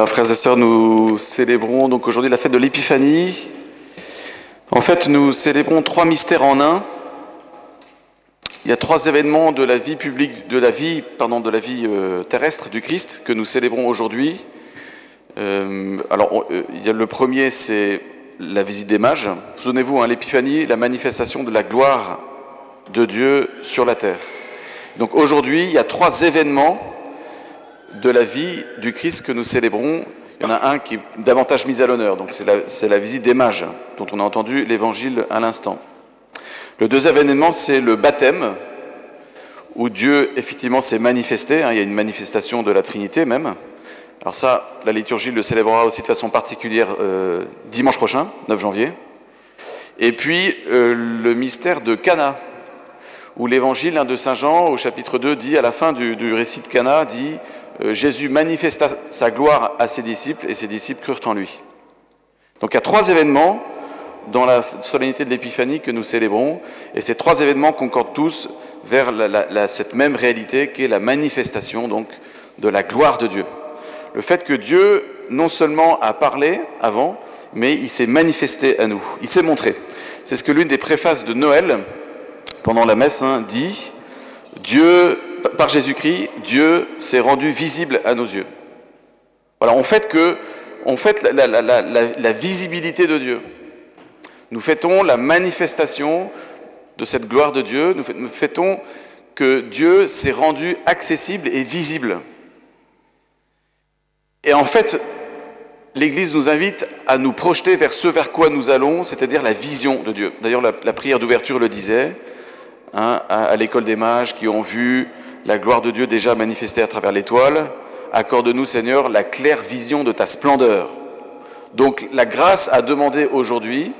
Frères et sœurs, nous célébrons donc aujourd'hui la fête de l'Épiphanie. En fait, nous célébrons trois mystères en un. Il y a trois événements de la vie publique, de la vie terrestre du Christ que nous célébrons aujourd'hui. Il y a le premier, c'est la visite des mages. Souvenez-vous, l'Épiphanie, la manifestation de la gloire de Dieu sur la terre. Donc aujourd'hui, il y a trois événements de la vie du Christ que nous célébrons. Il y en a un qui est davantage mis à l'honneur, donc c'est la visite des mages, dont on a entendu l'évangile à l'instant. Le deuxième événement, c'est le baptême, où Dieu, effectivement, s'est manifesté. Il y a une manifestation de la Trinité même. Alors ça, la liturgie le célébrera aussi de façon particulière dimanche prochain, 9 janvier. Et puis, le mystère de Cana, où l'évangile de Saint Jean, au chapitre 2, dit, à la fin du récit de Cana, dit Jésus manifesta sa gloire à ses disciples, et ses disciples crurent en lui. Donc il y a trois événements dans la solennité de l'Épiphanie que nous célébrons, et ces trois événements concordent tous vers cette même réalité qui est la manifestation donc, de la gloire de Dieu. Le fait que Dieu, non seulement a parlé avant, mais il s'est manifesté à nous, il s'est montré. C'est ce que l'une des préfaces de Noël, pendant la messe, dit Dieu, par Jésus-Christ, Dieu s'est rendu visible à nos yeux. Voilà, on fête la visibilité de Dieu. Nous fêtons la manifestation de cette gloire de Dieu. Nous fêtons que Dieu s'est rendu accessible et visible. Et en fait, l'Église nous invite à nous projeter vers ce vers quoi nous allons, c'est-à-dire la vision de Dieu. D'ailleurs, la prière d'ouverture le disait, à l'école des mages qui ont vu la gloire de Dieu déjà manifestée à travers l'étoile. Accorde-nous, Seigneur, la claire vision de ta splendeur. Donc, la grâce à demander aujourd'hui,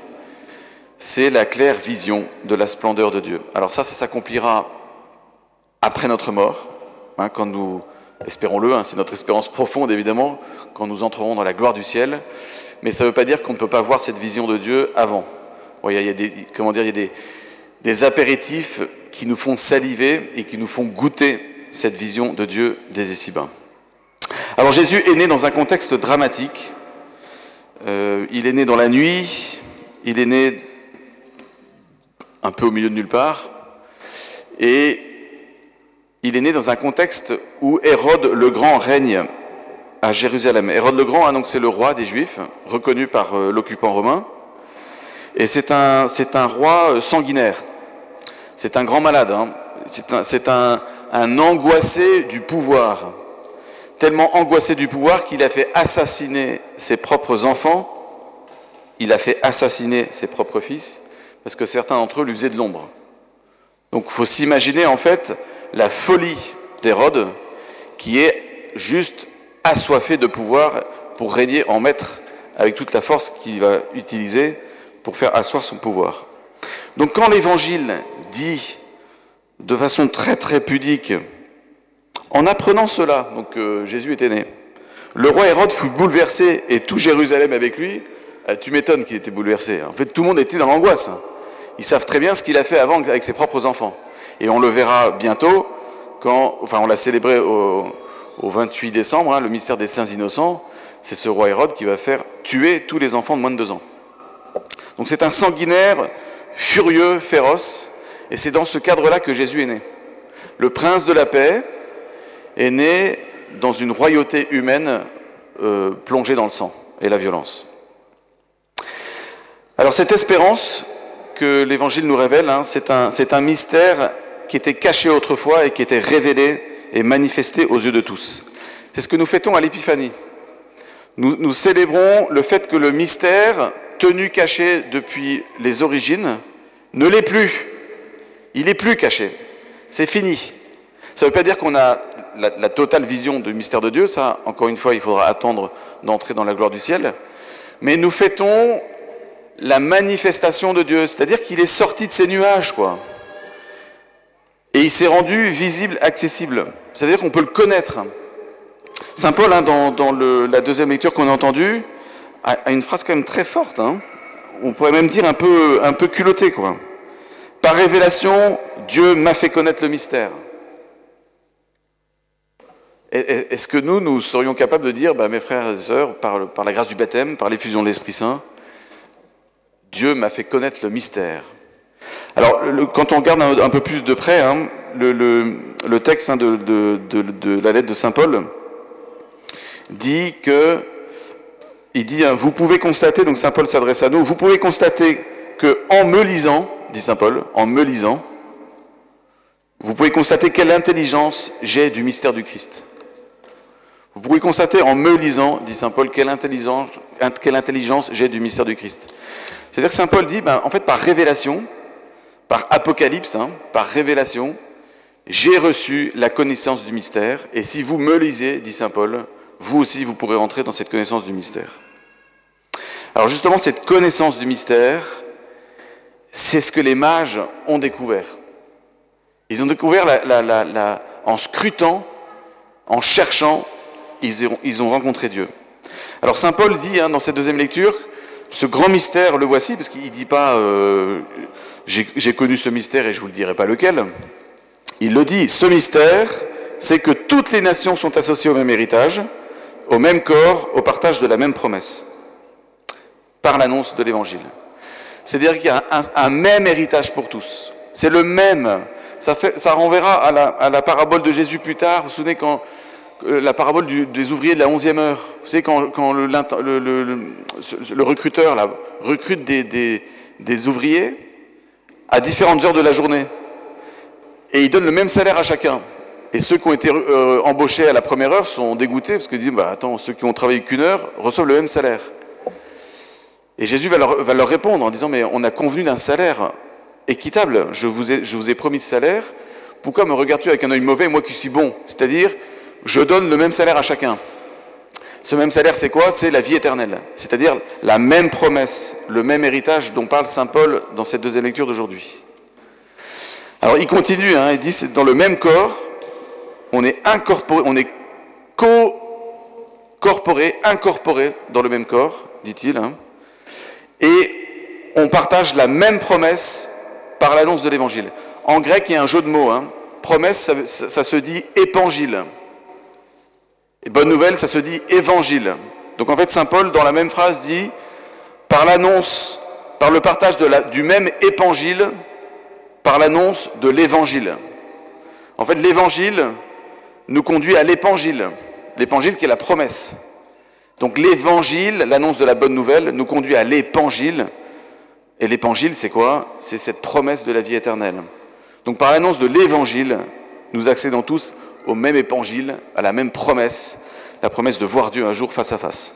c'est la claire vision de la splendeur de Dieu. Alors ça s'accomplira après notre mort, quand nous, espérons-le, c'est notre espérance profonde évidemment, quand nous entrerons dans la gloire du ciel. Mais ça ne veut pas dire qu'on ne peut pas voir cette vision de Dieu avant. Bon, il y a des apéritifs qui nous font saliver et qui nous font goûter cette vision de Dieu dès ici-bas. Alors Jésus est né dans un contexte dramatique. Il est né dans la nuit, il est né un peu au milieu de nulle part, et il est né dans un contexte où Hérode le Grand règne à Jérusalem. Hérode le Grand, donc c'est le roi des Juifs, reconnu par l'occupant romain, et c'est un roi sanguinaire. C'est un grand malade, c'est un angoissé du pouvoir, tellement angoissé du pouvoir qu'il a fait assassiner ses propres enfants, il a fait assassiner ses propres fils, parce que certains d'entre eux lui faisaient de l'ombre. Donc il faut s'imaginer en fait la folie d'Hérode, qui est juste assoiffé de pouvoir pour régner en maître avec toute la force qu'il va utiliser pour faire asseoir son pouvoir. Donc quand l'Évangile dit de façon très très pudique, en apprenant cela, donc Jésus était né, le roi Hérode fut bouleversé et tout Jérusalem avec lui. Tu m'étonnes qu'il était bouleversé. En fait, tout le monde était dans l'angoisse. Ils savent très bien ce qu'il a fait avant avec ses propres enfants. Et on le verra bientôt, on l'a célébré au 28 décembre, le mystère des Saints Innocents. C'est ce roi Hérode qui va faire tuer tous les enfants de moins de 2 ans. Donc c'est un sanguinaire, furieux, féroce, et c'est dans ce cadre-là que Jésus est né. Le prince de la paix est né dans une royauté humaine plongée dans le sang et la violence. Alors cette espérance que l'Évangile nous révèle, c'est un mystère qui était caché autrefois et qui était révélé et manifesté aux yeux de tous. C'est ce que nous fêtons à l'Épiphanie. Nous célébrons le fait que le mystère, tenu caché depuis les origines, ne l'est plus. Il n'est plus caché. C'est fini. Ça ne veut pas dire qu'on a la totale vision du mystère de Dieu. Ça, encore une fois, il faudra attendre d'entrer dans la gloire du ciel. Mais nous fêtons la manifestation de Dieu, c'est-à-dire qu'il est sorti de ses nuages, quoi. Et il s'est rendu visible, accessible. C'est-à-dire qu'on peut le connaître. Saint Paul, dans la deuxième lecture qu'on a entendue, a une phrase quand même très forte. On pourrait même dire un peu culottée, quoi. Par révélation, Dieu m'a fait connaître le mystère. Est-ce que nous serions capables de dire, mes frères et sœurs, par la grâce du baptême, par l'effusion de l'Esprit Saint, Dieu m'a fait connaître le mystère. Alors, quand on regarde un peu plus de près, le texte de la lettre de Saint Paul dit que, vous pouvez constater, donc Saint Paul s'adresse à nous, vous pouvez constater que en me lisant, dit Saint Paul, en me lisant, vous pouvez constater quelle intelligence j'ai du mystère du Christ. Vous pouvez constater en me lisant, dit Saint Paul, quelle intelligence j'ai du mystère du Christ. C'est-à-dire que Saint Paul dit, en fait, par révélation, par apocalypse, par révélation, j'ai reçu la connaissance du mystère, et si vous me lisez, dit Saint Paul, vous aussi, vous pourrez rentrer dans cette connaissance du mystère. Alors justement, cette connaissance du mystère, c'est ce que les mages ont découvert. Ils ont découvert, en scrutant, en cherchant, ils ont rencontré Dieu. Alors Saint Paul dit, dans cette deuxième lecture, ce grand mystère, le voici, parce qu'il ne dit pas j'ai connu ce mystère et je ne vous le dirai pas lequel. Il le dit, ce mystère, c'est que toutes les nations sont associées au même héritage, au même corps, au partage de la même promesse, par l'annonce de l'Évangile. C'est-à-dire qu'il y a un même héritage pour tous. C'est le même. Ça renverra à la parabole de Jésus plus tard. Vous vous souvenez quand la parabole des ouvriers de la 11e heure. Vous savez quand le recruteur là, recrute des ouvriers à différentes heures de la journée. Et il donne le même salaire à chacun. Et ceux qui ont été embauchés à la première heure sont dégoûtés parce qu'ils disent attends, ceux qui ont travaillé qu'une heure reçoivent le même salaire. Et Jésus va leur répondre en disant mais on a convenu d'un salaire équitable. Je vous ai promis ce salaire. Pourquoi me regardes-tu avec un œil mauvais, moi qui suis bon? C'est-à-dire, je donne le même salaire à chacun. Ce même salaire, c'est quoi? C'est la vie éternelle. C'est-à-dire la même promesse, le même héritage dont parle Saint Paul dans cette deuxième lecture d'aujourd'hui. Alors il continue, il dit c'est dans le même corps, on est incorporé, on est incorporé dans le même corps, dit-il, et on partage la même promesse par l'annonce de l'Évangile. En grec, il y a un jeu de mots. Promesse, ça se dit évangile. Et bonne nouvelle, ça se dit évangile. Donc en fait, Saint Paul, dans la même phrase, dit par l'annonce, par le partage du même évangile, par l'annonce de l'Évangile. En fait, l'Évangile nous conduit à l'Épangile. L'Épangile qui est la promesse. Donc l'Évangile, l'annonce de la bonne nouvelle, nous conduit à l'Épangile. Et l'Épangile, c'est quoi? C'est cette promesse de la vie éternelle. Donc par l'annonce de l'Évangile, nous accédons tous au même Évangile, à la même promesse, la promesse de voir Dieu un jour face à face.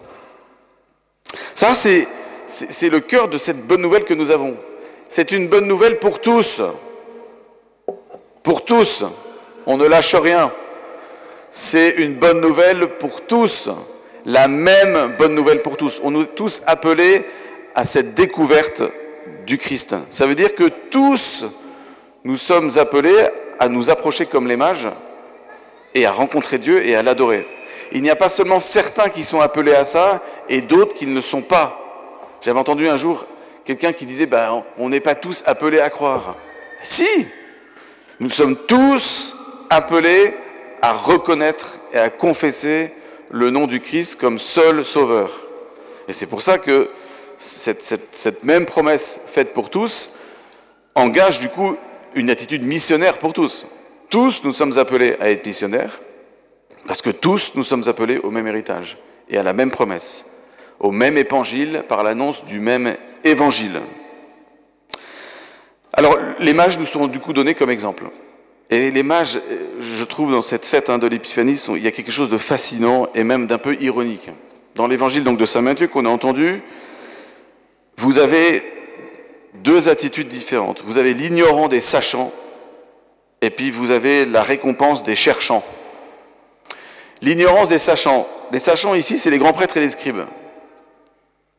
Ça, c'est le cœur de cette bonne nouvelle que nous avons. C'est une bonne nouvelle pour tous. Pour tous. On ne lâche rien. C'est une bonne nouvelle pour tous. La même bonne nouvelle pour tous. On est tous appelés à cette découverte du Christ. Ça veut dire que tous, nous sommes appelés à nous approcher comme les mages et à rencontrer Dieu et à l'adorer. Il n'y a pas seulement certains qui sont appelés à ça et d'autres qui ne le sont pas. J'avais entendu un jour quelqu'un qui disait on n'est pas tous appelés à croire. Si, nous sommes tous appelés à reconnaître et à confesser le nom du Christ comme seul sauveur. Et c'est pour ça que cette même promesse faite pour tous engage du coup une attitude missionnaire pour tous. Tous nous sommes appelés à être missionnaires parce que tous nous sommes appelés au même héritage et à la même promesse, au même évangile par l'annonce du même évangile. Alors les mages nous sont du coup donnés comme exemple. Et les mages, je trouve dans cette fête de l'Épiphanie, il y a quelque chose de fascinant et même d'un peu ironique. Dans l'évangile donc de Saint Matthieu qu'on a entendu, vous avez deux attitudes différentes. Vous avez l'ignorant des sachants, et puis vous avez la récompense des cherchants. L'ignorance des sachants. Les sachants ici, c'est les grands prêtres et les scribes.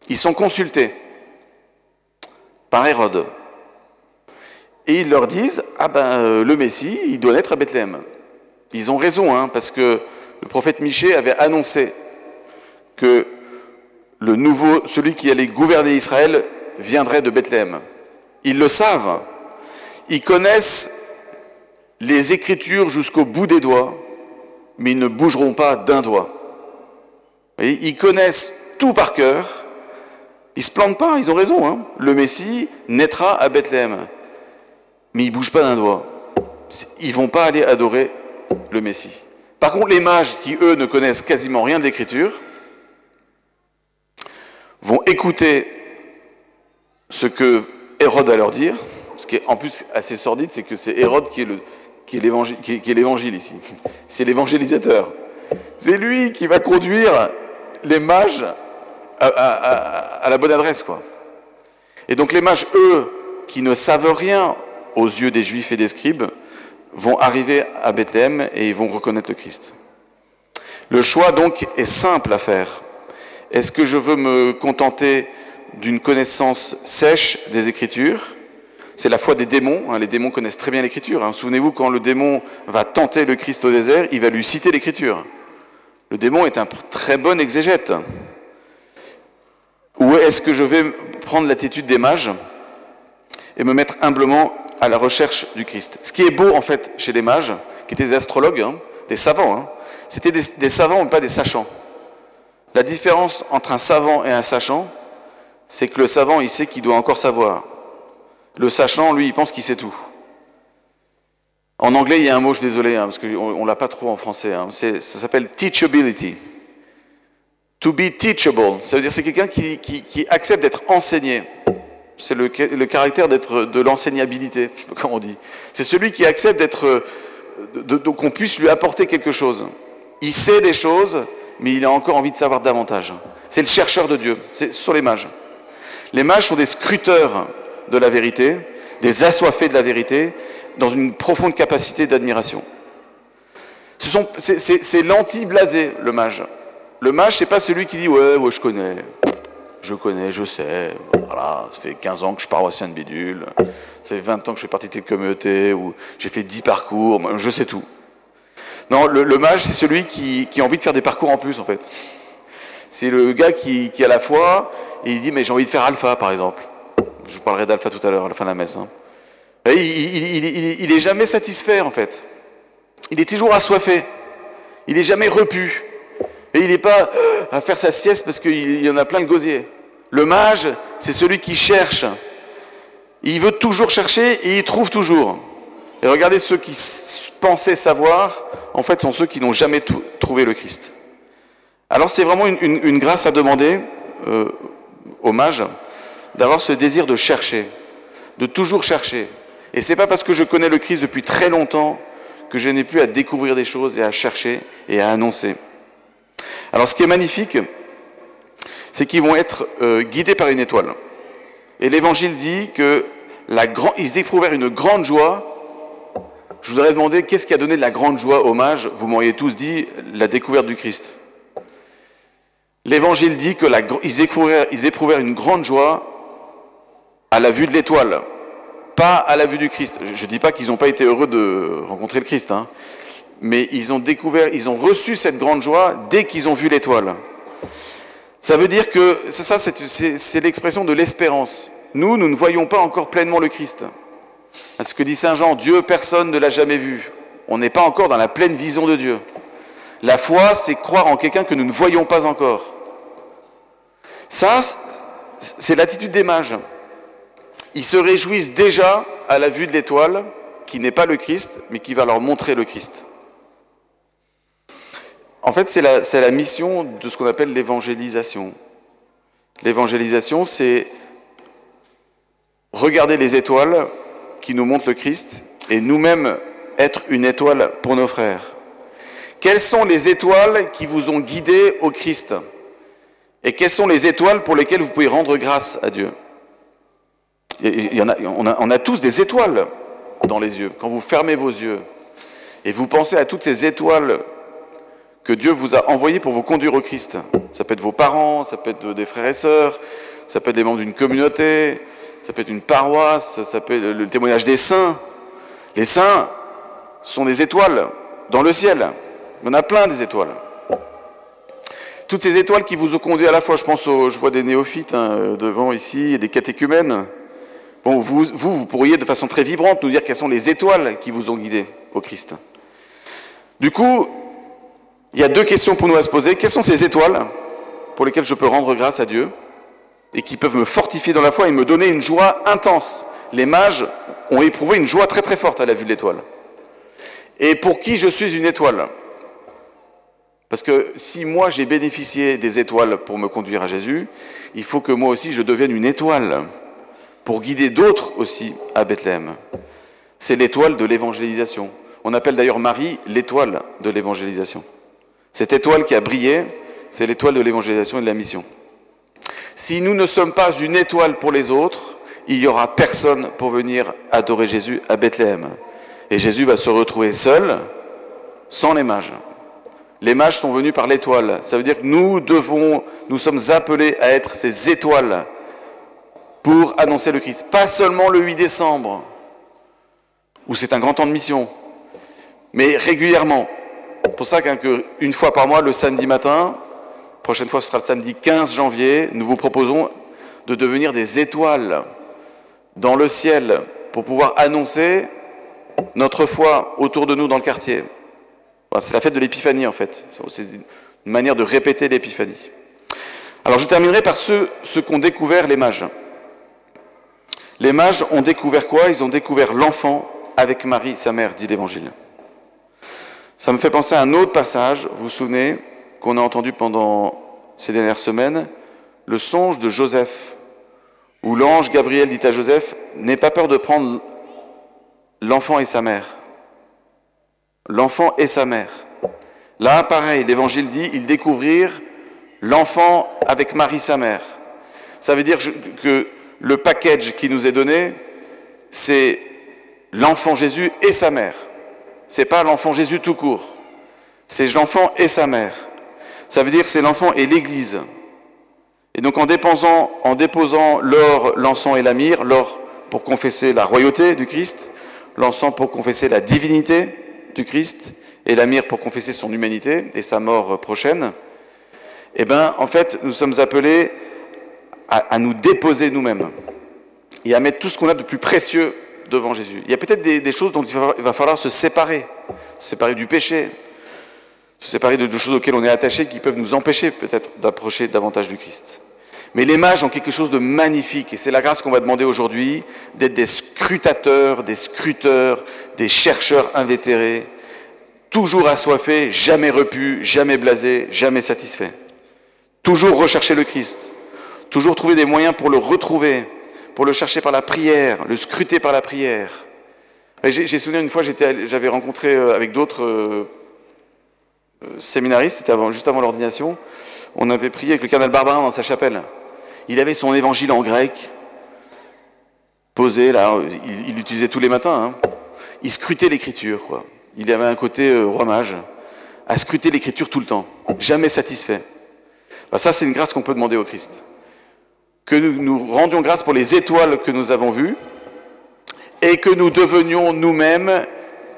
Ils sont consultés par Hérode. Et ils leur disent, le Messie, il doit naître à Bethléem. Ils ont raison, parce que le prophète Michée avait annoncé que celui qui allait gouverner Israël viendrait de Bethléem. Ils le savent. Ils connaissent les Écritures jusqu'au bout des doigts, mais ils ne bougeront pas d'un doigt. Vous voyez, ils connaissent tout par cœur, ils ne se plantent pas, ils ont raison. Hein. Le Messie naîtra à Bethléem, mais ils ne bougent pas d'un doigt. Ils ne vont pas aller adorer le Messie. Par contre, les mages, qui eux ne connaissent quasiment rien de l'Écriture, vont écouter ce que Hérode a leur dire. Ce qui est en plus assez sordide, c'est que c'est Hérode qui est l'évangile ici. C'est l'évangélisateur. C'est lui qui va conduire les mages à la bonne adresse, quoi. Et donc les mages, eux, qui ne savent rien aux yeux des Juifs et des scribes, vont arriver à Bethléem et ils vont reconnaître le Christ. Le choix, donc, est simple à faire. Est-ce que je veux me contenter d'une connaissance sèche des Écritures? C'est la foi des démons. Hein, les démons connaissent très bien l'Écriture. Hein. Souvenez-vous, quand le démon va tenter le Christ au désert, il va lui citer l'Écriture. Le démon est un très bon exégète. Ou est-ce que je vais prendre l'attitude des mages et me mettre humblement à la recherche du Christ? Ce qui est beau, en fait, chez les mages, qui étaient des astrologues, hein, des savants, hein, c'était des savants, mais pas des sachants. La différence entre un savant et un sachant, c'est que le savant, il sait qu'il doit encore savoir. Le sachant, lui, il pense qu'il sait tout. En anglais, il y a un mot, je suis désolé, hein, parce qu'on ne l'a pas trop en français. Hein, ça s'appelle teachability. To be teachable, ça veut dire c'est quelqu'un qui accepte d'être enseigné. C'est le caractère de l'enseignabilité, je ne sais pas comment on dit. C'est celui qui accepte qu'on puisse lui apporter quelque chose. Il sait des choses, mais il a encore envie de savoir davantage. C'est le chercheur de Dieu, ce sont les mages. Les mages sont des scruteurs de la vérité, des assoiffés de la vérité, dans une profonde capacité d'admiration. C'est l'anti-blasé, le mage. Le mage, c'est pas celui qui dit « ouais, je connais, je sais, voilà, ça fait 15 ans que je suis paroissien de bidule, ça fait 20 ans que je fais partie de telle communauté, ou j'ai fait 10 parcours, je sais tout. » Non, le mage, c'est celui qui a envie de faire des parcours en plus, en fait. C'est le gars qui a la foi, et il dit « mais j'ai envie de faire alpha, par exemple. » Je vous parlerai d'alpha tout à l'heure, à la fin de la messe. Hein. Il est jamais satisfait, en fait. Il est toujours assoiffé. Il est jamais repu. Et il n'est pas à faire sa sieste parce qu'il y en a plein le gosier. Le mage, c'est celui qui cherche. Il veut toujours chercher et il trouve toujours. Et regardez, ceux qui pensaient savoir, en fait, sont ceux qui n'ont jamais trouvé le Christ. Alors c'est vraiment une grâce à demander aux mages d'avoir ce désir de chercher, de toujours chercher. Et c'est pas parce que je connais le Christ depuis très longtemps que je n'ai plus à découvrir des choses et à chercher et à annoncer. Alors ce qui est magnifique, c'est qu'ils vont être guidés par une étoile. Et l'Évangile dit qu'ils éprouvèrent une grande joie. Je vous aurais demandé qu'est-ce qui a donné de la grande joie aux mages. Vous m'auriez tous dit la découverte du Christ. L'Évangile dit qu'ils éprouvèrent une grande joie à la vue de l'étoile, pas à la vue du Christ. Je ne dis pas qu'ils n'ont pas été heureux de rencontrer le Christ, hein. Mais ils ont reçu cette grande joie dès qu'ils ont vu l'étoile. Ça veut dire que, c'est l'expression de l'espérance. Nous ne voyons pas encore pleinement le Christ. Ce que dit Saint Jean, Dieu, personne ne l'a jamais vu. On n'est pas encore dans la pleine vision de Dieu. La foi, c'est croire en quelqu'un que nous ne voyons pas encore. Ça, c'est l'attitude des mages. Ils se réjouissent déjà à la vue de l'étoile, qui n'est pas le Christ, mais qui va leur montrer le Christ. En fait, c'est la mission de ce qu'on appelle l'évangélisation. L'évangélisation, c'est regarder les étoiles qui nous montrent le Christ et nous-mêmes être une étoile pour nos frères. Quelles sont les étoiles qui vous ont guidé au Christ? Et quelles sont les étoiles pour lesquelles vous pouvez rendre grâce à Dieu? On a tous des étoiles dans les yeux. Quand vous fermez vos yeux et vous pensez à toutes ces étoiles que Dieu vous a envoyées pour vous conduire au Christ. Ça peut être vos parents, ça peut être des frères et sœurs, ça peut être des membres d'une communauté, ça peut être une paroisse, ça peut être le témoignage des saints. Les saints sont des étoiles dans le ciel. Il y en a plein des étoiles. Toutes ces étoiles qui vous ont conduit à la fois, je vois des néophytes devant ici, et des catéchumènes. Bon, vous pourriez de façon très vibrante nous dire quelles sont les étoiles qui vous ont guidé au Christ. Du coup, Il y a deux questions pour nous à se poser. Quelles sont ces étoiles pour lesquelles je peux rendre grâce à Dieu et qui peuvent me fortifier dans la foi et me donner une joie intense? Les mages ont éprouvé une joie très très forte à la vue de l'étoile. Et pour qui je suis une étoile? Parce que si moi j'ai bénéficié des étoiles pour me conduire à Jésus, il faut que moi aussi je devienne une étoile pour guider d'autres aussi à Bethléem. C'est l'étoile de l'évangélisation. On appelle d'ailleurs Marie l'étoile de l'évangélisation. Cette étoile qui a brillé, c'est l'étoile de l'évangélisation et de la mission. Si nous ne sommes pas une étoile pour les autres, il n'y aura personne pour venir adorer Jésus à Bethléem. Et Jésus va se retrouver seul, sans les mages. Les mages sont venus par l'étoile. Ça veut dire que nous sommes appelés à être ces étoiles pour annoncer le Christ. Pas seulement le 8 décembre, où c'est un grand temps de mission, mais régulièrement. C'est pour ça qu'une fois par mois, le samedi matin, prochaine fois ce sera le samedi 15 janvier, nous vous proposons de devenir des étoiles dans le ciel pour pouvoir annoncer notre foi autour de nous dans le quartier. Voilà, c'est la fête de l'épiphanie en fait. C'est une manière de répéter l'épiphanie. Alors je terminerai par ce qu'ont découvert les mages. Les mages ont découvert quoi? Ils ont découvert l'enfant avec Marie, sa mère, dit l'Évangile. Ça me fait penser à un autre passage, vous vous souvenez, qu'on a entendu pendant ces dernières semaines, le songe de Joseph, où l'ange Gabriel dit à Joseph, n'aie pas peur de prendre l'enfant et sa mère. L'enfant et sa mère. Là, pareil, l'Évangile dit, ils découvrirent l'enfant avec Marie, sa mère. Ça veut dire que le package qui nous est donné, c'est l'enfant Jésus et sa mère. C'est pas l'enfant Jésus tout court. C'est l'enfant et sa mère. Ça veut dire que c'est l'enfant et l'Église. Et donc en déposant l'or, l'encens et la myrrhe, l'or pour confesser la royauté du Christ, l'encens pour confesser la divinité du Christ, et la myrrhe pour confesser son humanité et sa mort prochaine, eh bien en fait nous sommes appelés à nous déposer nous-mêmes et à mettre tout ce qu'on a de plus précieux devant Jésus. Il y a peut-être des choses dont il va falloir se séparer du péché, se séparer de choses auxquelles on est attaché qui peuvent nous empêcher peut-être d'approcher davantage du Christ. Mais les mages ont quelque chose de magnifique et c'est la grâce qu'on va demander aujourd'hui d'être des scrutateurs, des scruteurs, des chercheurs invétérés, toujours assoiffés, jamais repus, jamais blasés, jamais satisfaits. Toujours rechercher le Christ, toujours trouver des moyens pour le retrouver, pour le chercher par la prière, le scruter par la prière. J'ai souvenir une fois, j'avais rencontré avec d'autres séminaristes, c'était juste avant l'ordination, on avait prié avec le cardinal Barbarin dans sa chapelle. Il avait son évangile en grec, posé là, il l'utilisait tous les matins. Hein. Il scrutait l'écriture, quoi. Il avait un côté roi mage, à scruter l'écriture tout le temps, jamais satisfait. Ben, ça, c'est une grâce qu'on peut demander au Christ. Que nous rendions grâce pour les étoiles que nous avons vues et que nous devenions nous-mêmes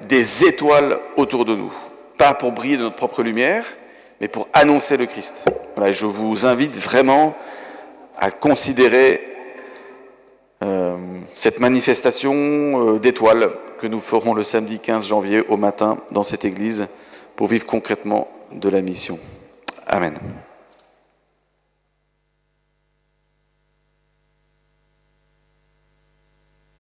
des étoiles autour de nous. Pas pour briller de notre propre lumière, mais pour annoncer le Christ. Voilà, je vous invite vraiment à considérer cette manifestation d'étoiles que nous ferons le samedi 15 janvier au matin dans cette église pour vivre concrètement de la mission. Amen.